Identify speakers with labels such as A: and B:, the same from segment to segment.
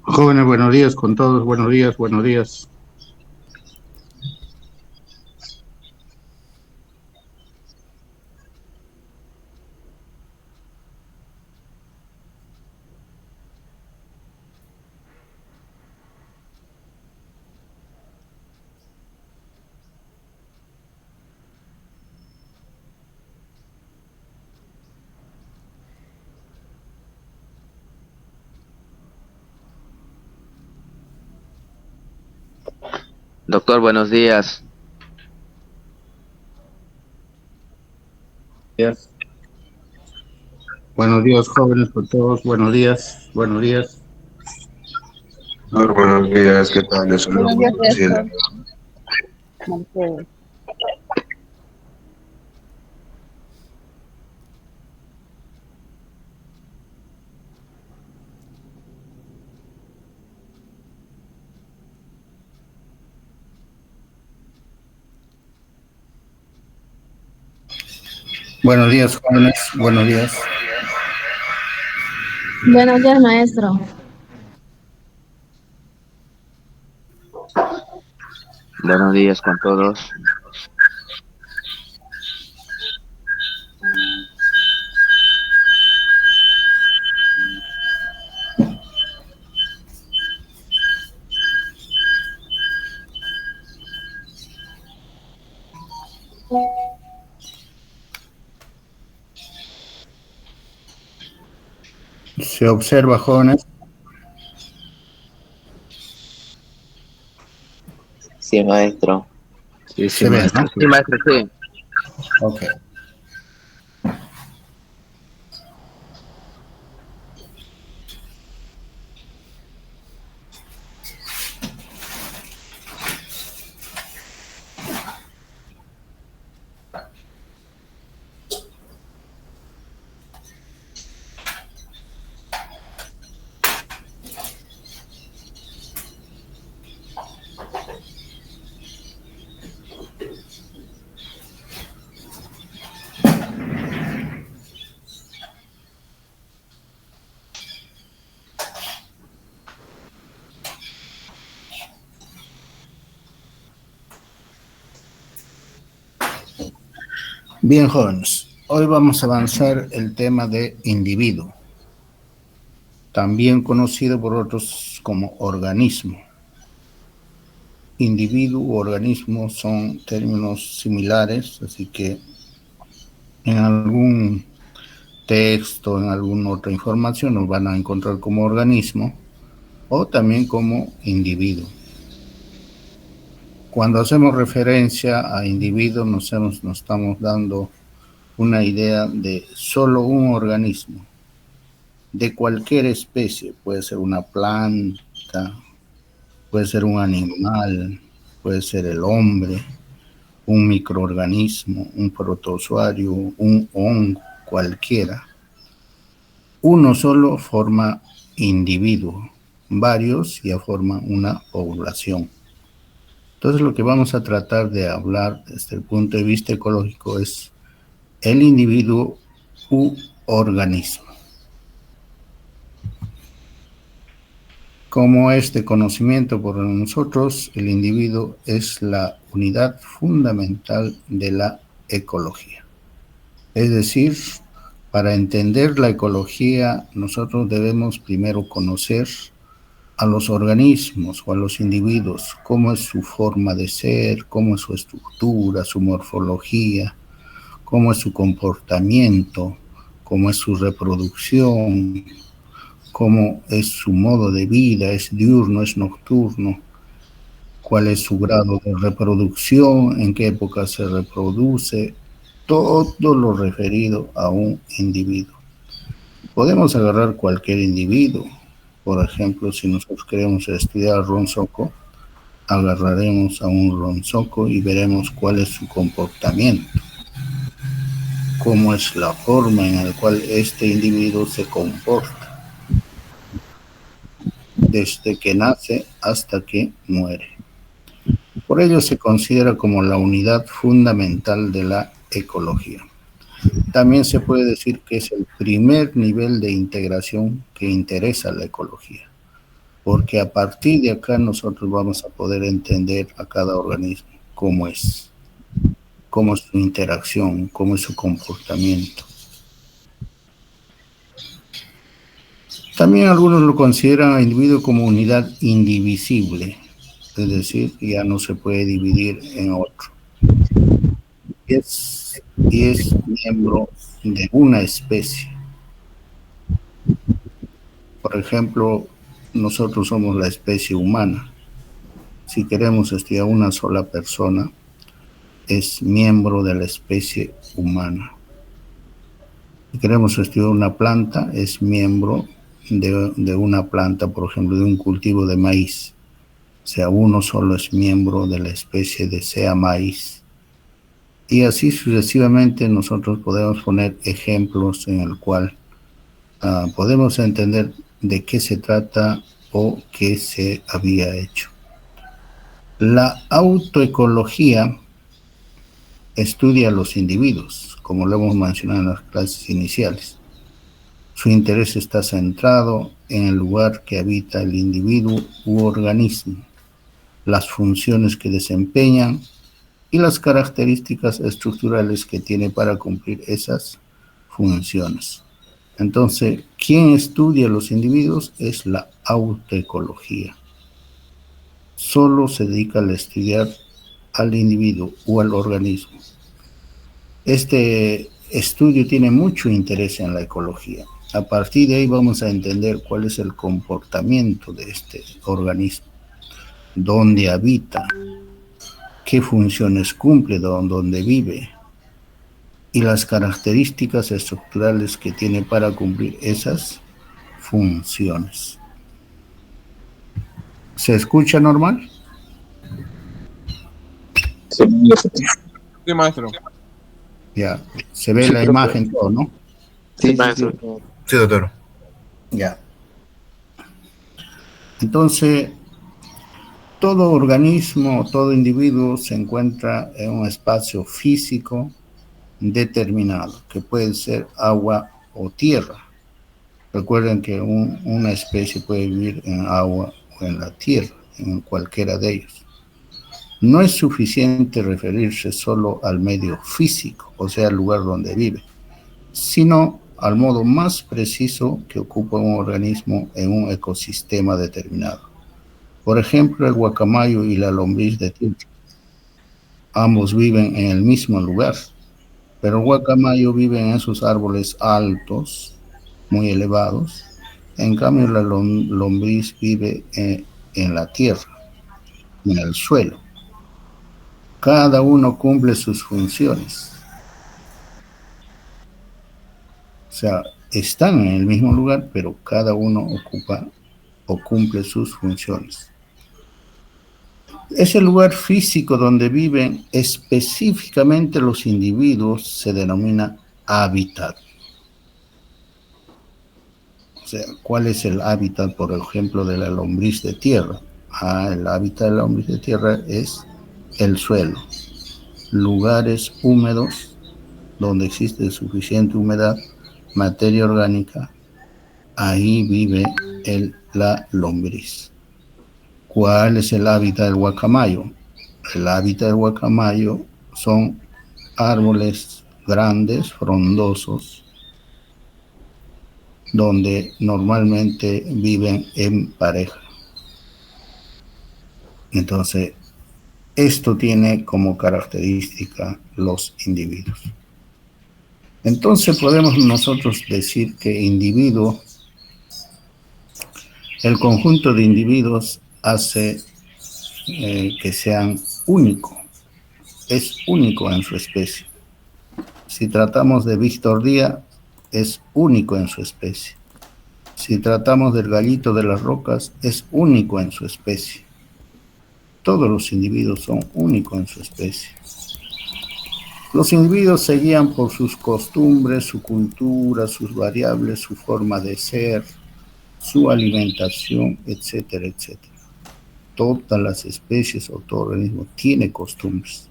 A: Jóvenes, buenos días con todos, buenos días, buenos días.
B: Doctor, buenos días.
A: Días. Buenos días, jóvenes con todos, buenos días, buenos días.
C: Doctor, buenos días, ¿qué tal? Les saludo
D: Buenos
C: con
D: días,
C: Graciela.
D: Néstor. Mercedes.
A: Buenos días, jóvenes, buenos días.
D: Buenos días, maestro.
B: Buenos días con todos.
A: Se observa, jóvenes.
E: Sí, maestro.
B: Sí, sí,
A: Se ve,
B: maestro.
A: ¿no?
B: Sí, maestro, sí.
A: Ok. Bien, jóvenes. Hoy vamos a avanzar el tema de individuo, también conocido por otros como organismo. Individuo u organismo son términos similares, así que en algún texto, en alguna otra información nos van a encontrar como organismo o también como individuo. Cuando hacemos referencia a individuo nos estamos dando una idea de solo un organismo, de cualquier especie, puede ser una planta, puede ser un animal, puede ser el hombre, un microorganismo, un protozoario, un hongo, cualquiera. Uno solo forma individuo, varios ya forman una población. Entonces lo que vamos a tratar de hablar desde el punto de vista ecológico es el individuo u organismo. Como este conocimiento por nosotros, el individuo es la unidad fundamental de la ecología. Es decir, para entender la ecología, nosotros debemos primero conocer a los organismos o a los individuos, cómo es su forma de ser, cómo es su estructura, su morfología, cómo es su comportamiento, cómo es su reproducción, cómo es su modo de vida, es diurno, es nocturno, cuál es su grado de reproducción, en qué época se reproduce, todo lo referido a un individuo. Podemos agarrar cualquier individuo. Por ejemplo, si nosotros queremos estudiar ronzoco, agarraremos a un ronzoco y veremos cuál es su comportamiento, cómo es la forma en la cual este individuo se comporta, desde que nace hasta que muere. Por ello se considera como la unidad fundamental de la ecología. También se puede decir que es el primer nivel de integración que interesa a la ecología. porque a partir de acá nosotros vamos a poder entender a cada organismo cómo es su interacción, cómo es su comportamiento. También algunos lo consideran al individuo como unidad indivisible, es decir, ya no se puede dividir en otro. Y es miembro de una especie. Por ejemplo, nosotros somos la especie humana. Si queremos estudiar una sola persona, es miembro de la especie humana. Si queremos estudiar una planta, es miembro de una planta, por ejemplo, de un cultivo de maíz. O sea, uno solo es miembro de la especie de sea maíz. Y así sucesivamente nosotros podemos poner ejemplos en el cual podemos entender de qué se trata o qué se había hecho. La autoecología estudia a los individuos, como lo hemos mencionado en las clases iniciales. Su interés está centrado en el lugar que habita el individuo u organismo, las funciones que desempeñan y las características estructurales que tiene para cumplir esas funciones. Entonces, ¿quién estudia a los individuos? Es la autoecología. Solo se dedica a estudiar al individuo o al organismo. Este estudio tiene mucho interés en la ecología. A partir de ahí vamos a entender cuál es el comportamiento de este organismo, dónde habita, qué funciones cumple, dónde vive y las características estructurales que tiene para cumplir esas funciones. ¿Se escucha normal?
F: Sí, maestro.
A: Ya, se ve la imagen todo, ¿no?
E: Sí, maestro.
C: Sí, doctor.
A: Ya. Entonces, todo organismo, todo individuo se encuentra en un espacio físico determinado, que puede ser agua o tierra. Recuerden que una especie puede vivir en agua o en la tierra, en cualquiera de ellos. No es suficiente referirse solo al medio físico, o sea, al lugar donde vive, sino al modo más preciso que ocupa un organismo en un ecosistema determinado. Por ejemplo, el guacamayo y la lombriz de tierra. Ambos viven en el mismo lugar, pero el guacamayo vive en esos árboles altos, muy elevados. En cambio, la lombriz vive en la tierra, en el suelo. Cada uno cumple sus funciones. O sea, están en el mismo lugar, pero cada uno ocupa o cumple sus funciones. Ese lugar físico donde viven específicamente los individuos se denomina hábitat. O sea, ¿cuál es el hábitat, por ejemplo, de la lombriz de tierra? El hábitat de la lombriz de tierra es el suelo. Lugares húmedos donde existe suficiente humedad, materia orgánica, ahí vive la lombriz. ¿Cuál es el hábitat del guacamayo? El hábitat del guacamayo son árboles grandes, frondosos, donde normalmente viven en pareja. Entonces, esto tiene como característica los individuos. Entonces podemos nosotros decir que individuo, el conjunto de individuos hace que sean únicos, es único en su especie. Si tratamos de Víctor Díaz, es único en su especie. Si tratamos del gallito de las rocas, es único en su especie. Todos los individuos son únicos en su especie. Los individuos se guían por sus costumbres, su cultura, sus variables, su forma de ser, su alimentación, etcétera, etcétera. Todas las especies o todo organismo tiene costumbres,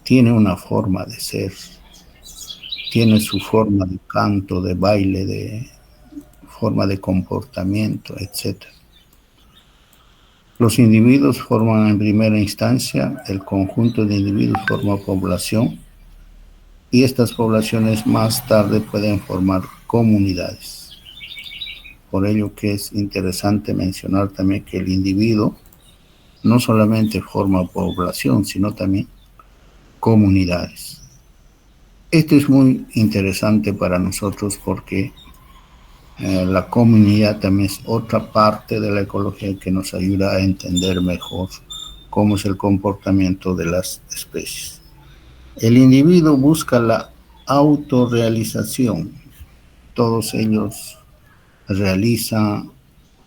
A: tiene una forma de ser, tiene su forma de canto, de baile, de forma de comportamiento, etcétera. Los individuos forman en primera instancia, el conjunto de individuos forma población y estas poblaciones más tarde pueden formar comunidades. Por ello que es interesante mencionar también que el individuo no solamente forma población, sino también comunidades. Esto es muy interesante para nosotros porque la comunidad también es otra parte de la ecología que nos ayuda a entender mejor cómo es el comportamiento de las especies. El individuo busca la autorrealización. Todos ellos realizan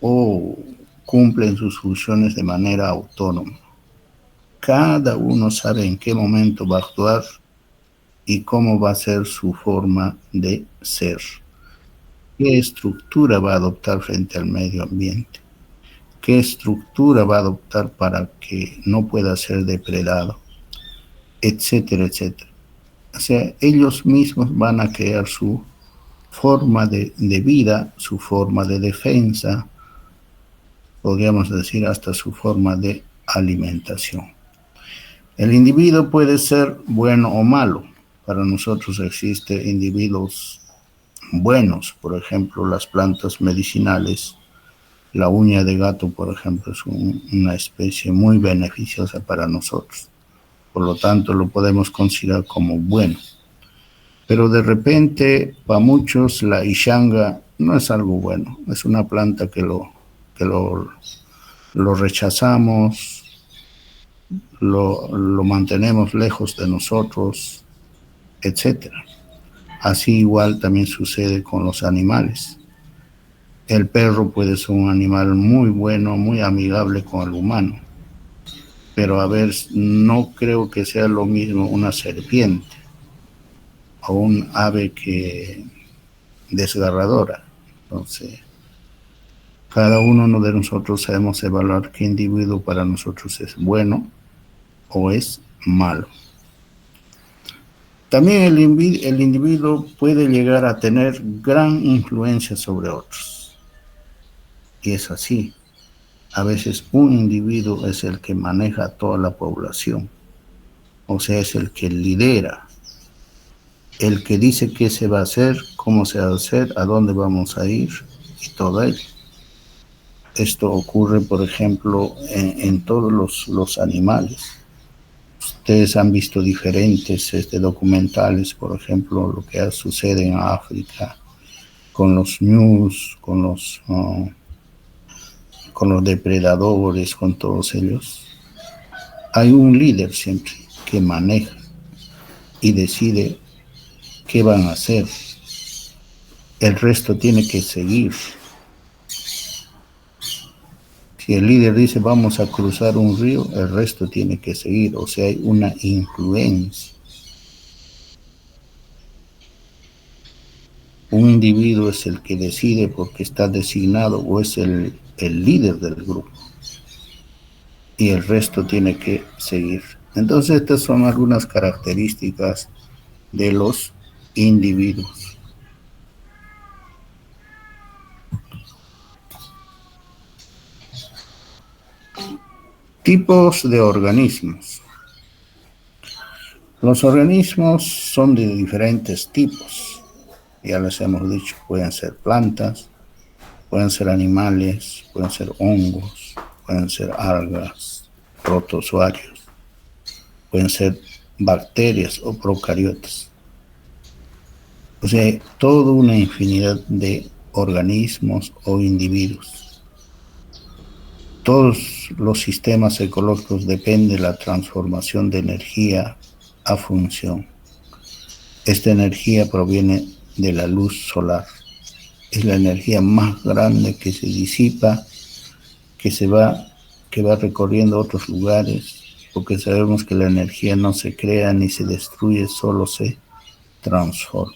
A: o cumplen sus funciones de manera autónoma. Cada uno sabe en qué momento va a actuar y cómo va a ser su forma de ser. ¿Qué estructura va a adoptar frente al medio ambiente? ¿Qué estructura va a adoptar para que no pueda ser depredado? Etcétera, etcétera. O sea, ellos mismos van a crear su forma de vida, su forma de defensa, podríamos decir hasta su forma de alimentación. El individuo puede ser bueno o malo. Para nosotros existen individuos buenos, por ejemplo, las plantas medicinales. La uña de gato, por ejemplo, es una especie muy beneficiosa para nosotros. Por lo tanto, lo podemos considerar como bueno. Pero de repente, para muchos, la ishanga no es algo bueno. Es una planta que lo rechazamos, lo mantenemos lejos de nosotros, etc. Así igual también sucede con los animales. El perro puede ser un animal muy bueno, muy amigable con el humano. Pero a ver, no creo que sea lo mismo una serpiente o un ave que desgarradora. Entonces, cada uno de nosotros sabemos evaluar qué individuo para nosotros es bueno o es malo. También el individuo puede llegar a tener gran influencia sobre otros. Y es así. A veces un individuo es el que maneja a toda la población. O sea, es el que lidera. El que dice qué se va a hacer, cómo se va a hacer, a dónde vamos a ir y todo ello. Esto ocurre, por ejemplo, en todos los animales. Ustedes han visto diferentes documentales, por ejemplo, lo que sucede en África con los ñus, con los depredadores, con todos ellos. Hay un líder siempre que maneja y decide qué van a hacer. El resto tiene que seguir. Si el líder dice vamos a cruzar un río, el resto tiene que seguir. O sea, hay una influencia. Un individuo es el que decide porque está designado o es el líder del grupo. Y el resto tiene que seguir. Entonces, estas son algunas características de los individuos. Tipos de organismos. Los organismos son de diferentes tipos. Ya les hemos dicho, pueden ser plantas, pueden ser animales, pueden ser hongos, pueden ser algas, protozoarios, pueden ser bacterias o procariotas. O sea, toda una infinidad de organismos o individuos. Todos los sistemas ecológicos dependen de la transformación de energía a función. Esta energía proviene de la luz solar. Es la energía más grande que se disipa, que va recorriendo otros lugares, porque sabemos que la energía no se crea ni se destruye, solo se transforma.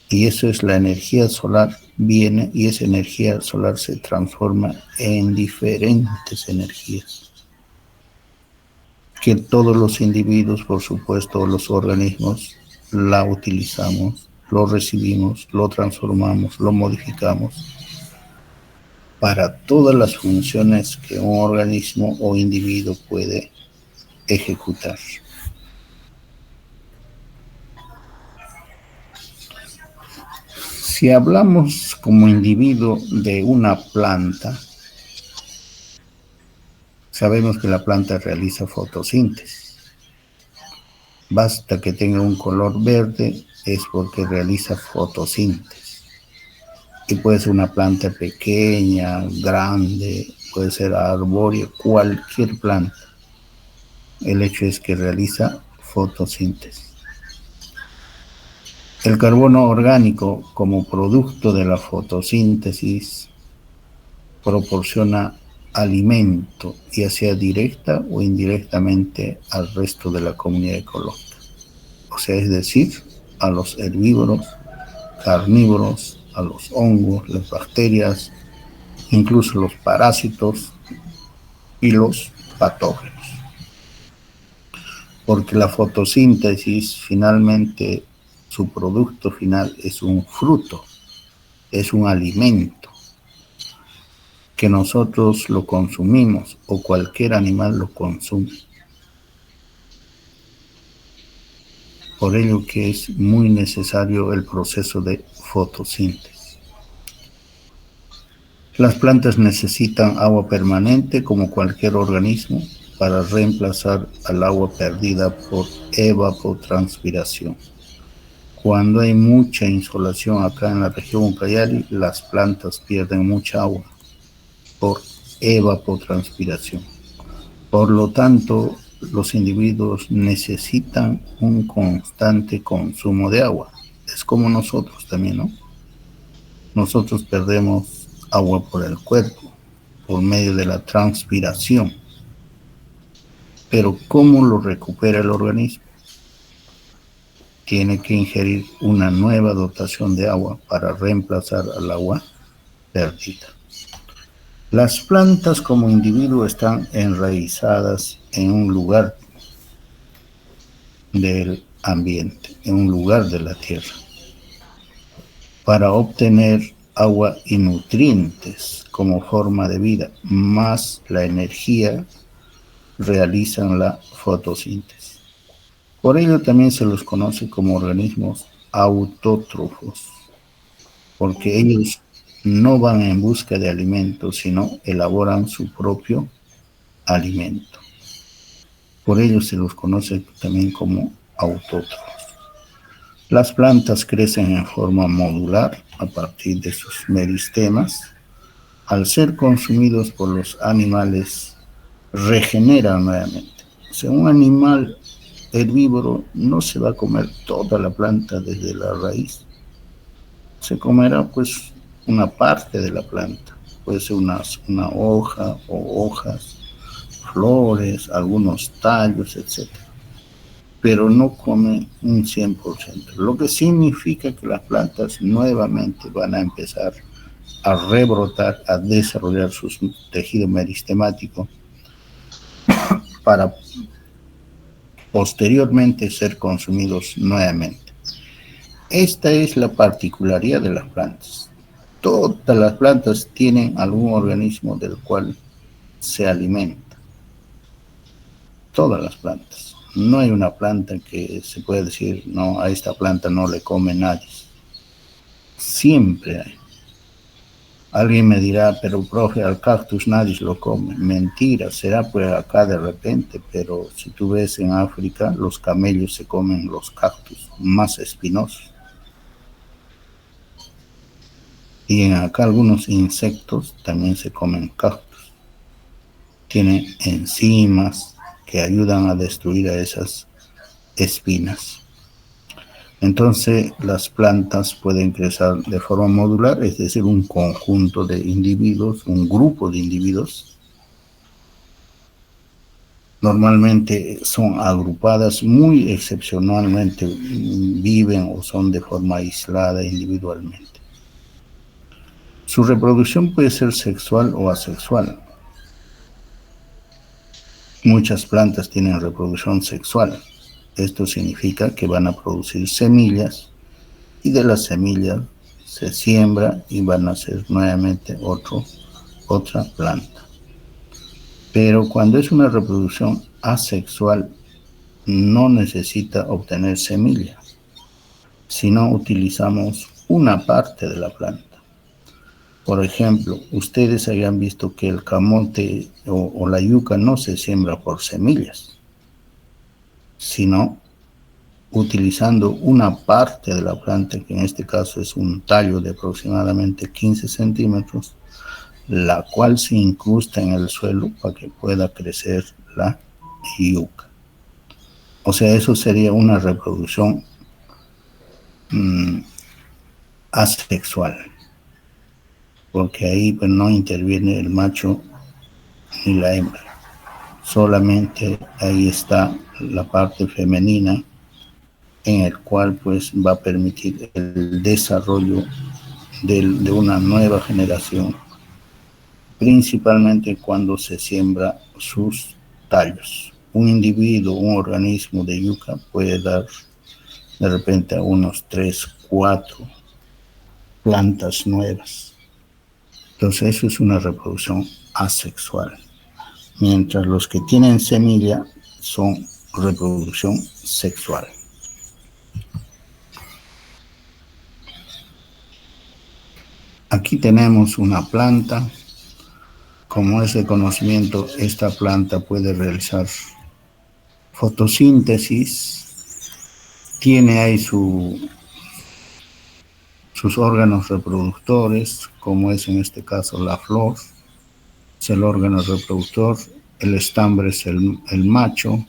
A: Y eso es la energía solar, viene y esa energía solar se transforma en diferentes energías. Que todos los individuos, por supuesto, los organismos, la utilizamos, lo recibimos, lo transformamos, lo modificamos para todas las funciones que un organismo o individuo puede ejecutar. Si hablamos como individuo de una planta, sabemos que la planta realiza fotosíntesis. Basta que tenga un color verde, es porque realiza fotosíntesis. Y puede ser una planta pequeña, grande, puede ser arbórea, cualquier planta. El hecho es que realiza fotosíntesis. El carbono orgánico, como producto de la fotosíntesis, proporciona alimento, ya sea directa o indirectamente, al resto de la comunidad ecológica. O sea, es decir, a los herbívoros, carnívoros, a los hongos, las bacterias, incluso los parásitos y los patógenos. Porque la fotosíntesis, finalmente, su producto final es un fruto, es un alimento, que nosotros lo consumimos o cualquier animal lo consume. Por ello que es muy necesario el proceso de fotosíntesis. Las plantas necesitan agua permanente como cualquier organismo para reemplazar al agua perdida por evapotranspiración. Cuando hay mucha insolación acá en la región Ucayali, las plantas pierden mucha agua por evapotranspiración. Por lo tanto, los individuos necesitan un constante consumo de agua. Es como nosotros también, ¿no? Nosotros perdemos agua por el cuerpo, por medio de la transpiración. Pero ¿cómo lo recupera el organismo? Tiene que ingerir una nueva dotación de agua para reemplazar al agua perdida. Las plantas como individuo están enraizadas en un lugar del ambiente, en un lugar de la tierra, para obtener agua y nutrientes como forma de vida, más la energía, realizan la fotosíntesis. Por ello también se los conoce como organismos autótrofos, porque ellos no van en busca de alimento, sino elaboran su propio alimento. Por ello se los conoce también como autótrofos. Las plantas crecen en forma modular a partir de sus meristemas. Al ser consumidos por los animales, regeneran nuevamente. O sea, un animal herbívoro no se va a comer toda la planta desde la raíz. Se comerá pues una parte de la planta. Puede ser una hoja o hojas, flores, algunos tallos, etc. Pero no come un 100%. Lo que significa que las plantas nuevamente van a empezar a rebrotar, a desarrollar su tejido meristemático para posteriormente ser consumidos nuevamente. Esta es la particularidad de las plantas. Todas las plantas tienen algún organismo del cual se alimenta. Todas las plantas. No hay una planta que se pueda decir, no, a esta planta no le come nadie. Siempre hay. Alguien me dirá, pero profe, al cactus nadie lo come. Mentira, será pues acá de repente, pero si tú ves en África, los camellos se comen los cactus más espinosos. Y en acá algunos insectos también se comen cactus. Tienen enzimas que ayudan a destruir a esas espinas. Entonces, las plantas pueden crecer de forma modular, es decir, un conjunto de individuos, un grupo de individuos. Normalmente son agrupadas, muy excepcionalmente viven o son de forma aislada individualmente. Su reproducción puede ser sexual o asexual. Muchas plantas tienen reproducción sexual. Esto significa que van a producir semillas y de las semillas se siembra y van a nacer nuevamente otro otra planta. Pero cuando es una reproducción asexual, no necesita obtener semilla, sino utilizamos una parte de la planta. Por ejemplo, ustedes hayan visto que el camote o la yuca no se siembra por semillas, sino utilizando una parte de la planta, que en este caso es un tallo de aproximadamente 15 centímetros, la cual se incrusta en el suelo para que pueda crecer la yuca. O sea, eso sería una reproducción asexual, porque ahí pues no interviene el macho ni la hembra, solamente ahí está la parte femenina, en el cual pues va a permitir el desarrollo de una nueva generación, principalmente cuando se siembra sus tallos. Un individuo, un organismo de yuca puede dar de repente a unos 3, 4 plantas nuevas. Entonces eso es una reproducción asexual. Mientras los que tienen semilla son reproducción sexual. Aquí tenemos una planta. Como es de conocimiento, esta planta puede realizar fotosíntesis, tiene ahí sus órganos reproductores, como es en este caso la flor, es el órgano reproductor, el estambre es el macho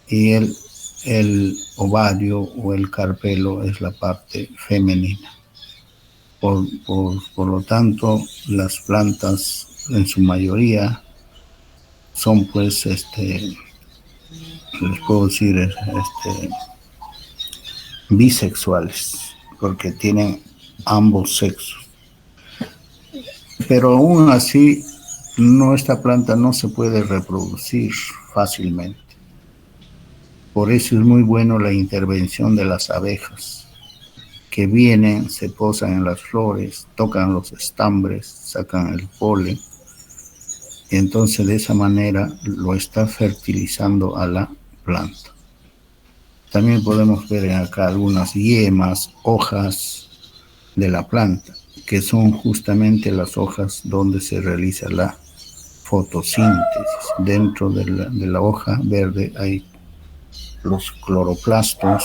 A: y el ovario o el carpelo es la parte femenina. Por lo tanto, las plantas en su mayoría son pues, les puedo decir, bisexuales, porque tienen ambos sexos. Pero aún así, esta planta no se puede reproducir fácilmente. Por eso es muy bueno la intervención de las abejas, que vienen, se posan en las flores, tocan los estambres, sacan el polen, y entonces de esa manera lo está fertilizando a la planta. También podemos ver acá algunas yemas, hojas de la planta, que son justamente las hojas donde se realiza la fotosíntesis. Dentro de la hoja verde hay los cloroplastos,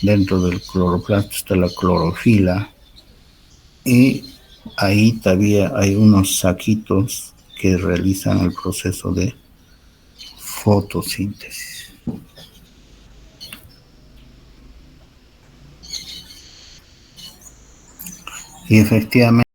A: dentro del cloroplasto está la clorofila, y ahí todavía hay unos saquitos que realizan el proceso de fotosíntesis. Y efectivamente